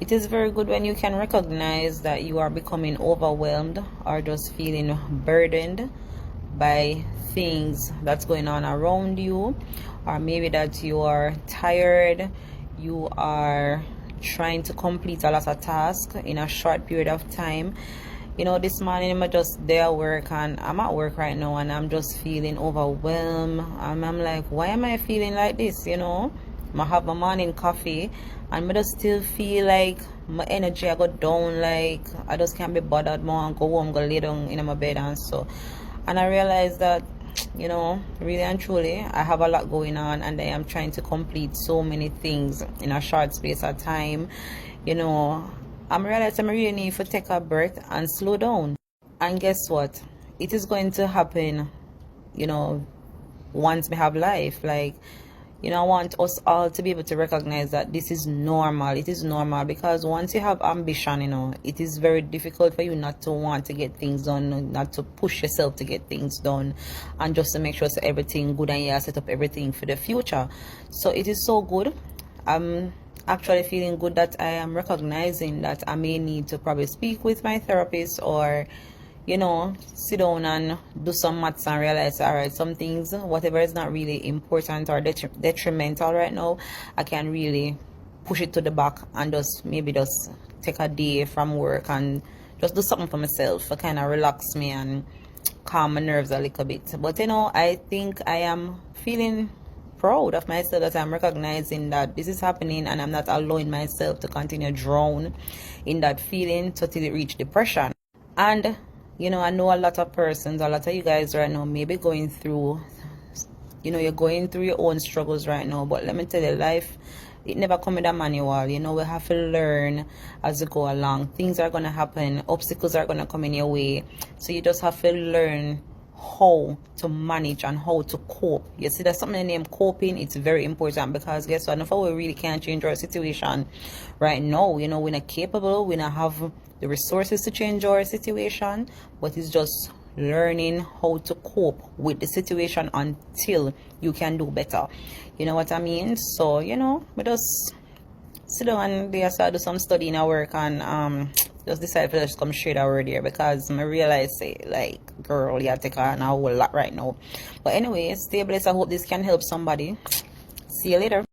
It is very good when you can recognize that you are becoming overwhelmed or just feeling burdened by things that's going on around you, or maybe that you are tired, you are trying to complete a lot of tasks in a short period of time. This morning I'm just there at work, and I'm at work right now, and I'm just feeling overwhelmed. I'm like, why am I feeling like this? I have my morning coffee, and I just still feel like my energy I go down, like I just can't be bothered more and go home, go lay down in my bed. And I realized that, really and truly, I have a lot going on, and I am trying to complete so many things in a short space of time. I'm realizing I really need to take a breath and slow down. And guess what? It is going to happen, you know, once we have life. Like, I want us all to be able to recognize that this is normal. It is normal because once you have ambition, it is very difficult for you not to want to get things done, not to push yourself to get things done, and just to make sure that everything good and you set up everything for the future. So it is so good. I'm actually feeling good that I am recognizing that I may need to probably speak with my therapist, or sit down and do some maths and realize, all right, some things, whatever is not really important or detrimental right now, I can really push it to the back and just take a day from work and just do something for myself to kind of relax me and calm my nerves a little bit. But I think I am feeling proud of myself that I'm recognizing that this is happening, and I'm not allowing myself to continue drown in that feeling till it reach depression. And I know a lot of you guys right now may be going through, you're going through your own struggles right now. But let me tell you, life, it never come with a manual. We have to learn as we go along. Things are going to happen. Obstacles are going to come in your way. So you just have to learn how to manage and how to cope. You see, there's something named coping. It's very important, because guess what? If we really can't change our situation right now, we're not capable, we don't have the resources to change our situation, but it's just learning how to cope with the situation until you can do better. You know what I mean? So we just sit down and do some studying at work, and just decide to just come straight over there, because I realize, say, like, girl, you take on a whole lot right now. But anyway, stay blessed. I hope this can help somebody. See you later.